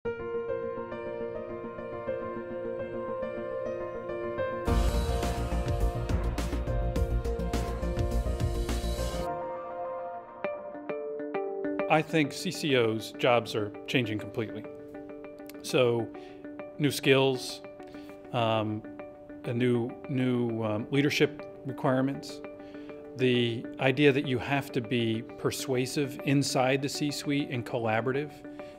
I think CCOs' jobs are changing completely. So, new skills, new leadership requirements, the idea that you have to be persuasive inside the C-suite and collaborative.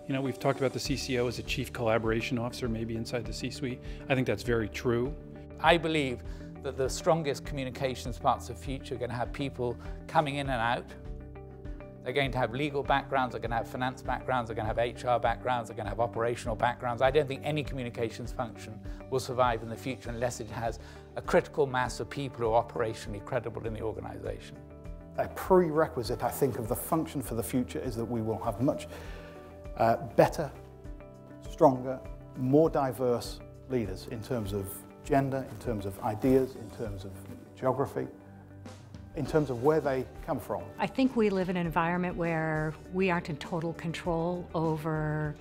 You know, we've talked about the CCO as a chief collaboration officer, maybe inside the C-suite. I think that's very true. I believe that the strongest communications parts of the future are going to have people coming in and out. They're going to have legal backgrounds, they're going to have finance backgrounds, they're going to have HR backgrounds, they're going to have operational backgrounds. I don't think any communications function will survive in the future unless it has a critical mass of people who are operationally credible in the organization. A prerequisite, I think, of the function for the future is that we will have much better, stronger, more diverse leaders in terms of gender, in terms of ideas, in terms of geography, in terms of where they come from. I think we live in an environment where we aren't in total control over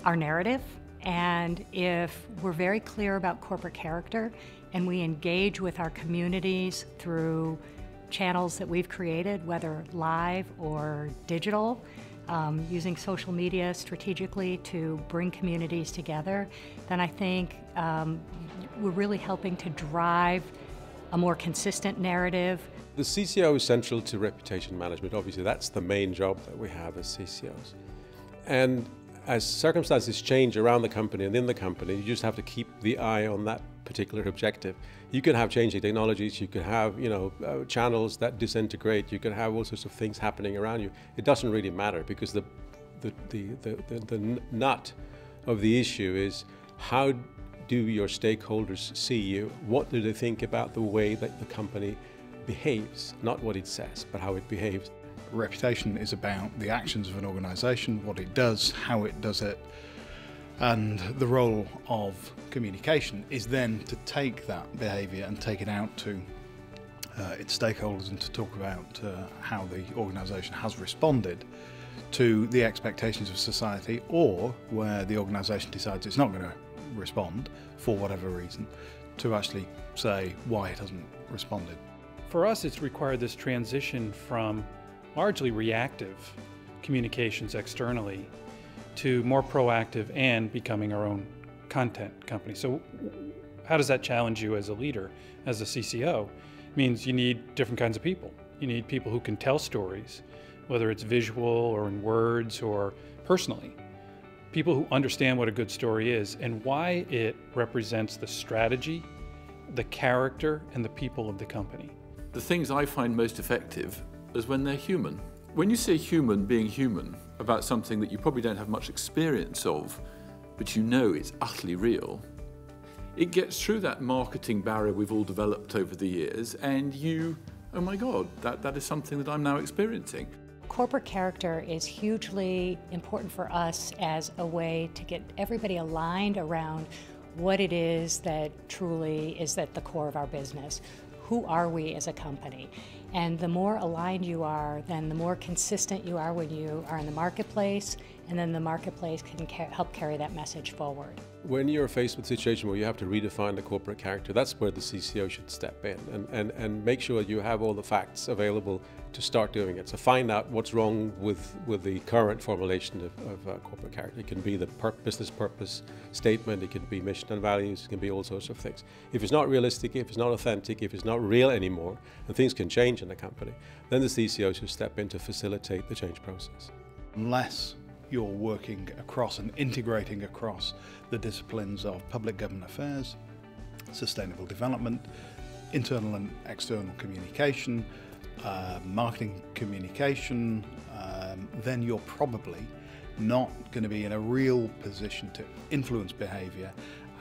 our narrative, and if we're very clear about corporate character and we engage with our communities through channels that we've created, whether live or digital, using social media strategically to bring communities together, then I think we're really helping to drive a more consistent narrative. The CCO is central to reputation management. Obviously, that's the main job that we have as CCOs. And as circumstances change around the company and in the company, you just have to keep the eye on that particular objective. You can have changing technologies, you can have channels that disintegrate, you can have all sorts of things happening around you. It doesn't really matter because the nut of the issue is how do your stakeholders see you? What do they think about the way that the company behaves? Not what it says, but how it behaves. Reputation is about the actions of an organisation, what it does, how it does it, and the role of communication is then to take that behaviour and take it out to its stakeholders and to talk about how the organisation has responded to the expectations of society, or where the organisation decides it's not going to respond for whatever reason, to actually say why it hasn't responded. For us, it's required this transition from largely reactive communications externally to more proactive and becoming our own content company. So how does that challenge you as a leader, as a CCO? It means you need different kinds of people. You need people who can tell stories, whether it's visual or in words or personally. People who understand what a good story is and why it represents the strategy, the character, and the people of the company. The things I find most effective is when they're human. When you say human being human about something that you probably don't have much experience of, but you know it's utterly real, it gets through that marketing barrier we've all developed over the years, and you, oh my God, that is something that I'm now experiencing. Corporate character is hugely important for us as a way to get everybody aligned around what it is that truly is at the core of our business. Who are we as a company? And the more aligned you are, then the more consistent you are when you are in the marketplace, and then the marketplace can help carry that message forward. When you're faced with a situation where you have to redefine the corporate character, that's where the CCO should step in and make sure you have all the facts available to start doing it. So find out what's wrong with the current formulation of corporate character. It can be the business purpose statement, it can be mission and values, it can be all sorts of things. If it's not realistic, if it's not authentic, if it's not real anymore, and things can change in the company, then the CCO should step in to facilitate the change process. Unless you're working across and integrating across the disciplines of public government affairs, sustainable development, internal and external communication, marketing communication, then you're probably not going to be in a real position to influence behaviour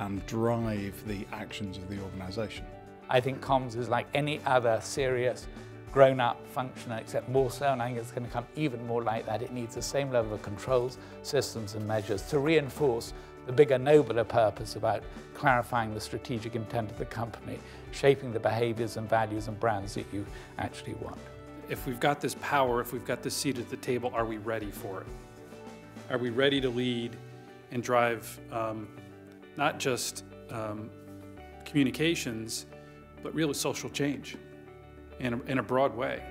and drive the actions of the organisation. I think comms is like any other serious grown-up function, except more so, and I think it's going to become even more like that. It needs the same level of controls, systems and measures to reinforce the bigger, nobler purpose about clarifying the strategic intent of the company, shaping the behaviours and values and brands that you actually want. If we've got this power, if we've got this seat at the table, are we ready for it? Are we ready to lead and drive not just communications, but really social change in a broad way.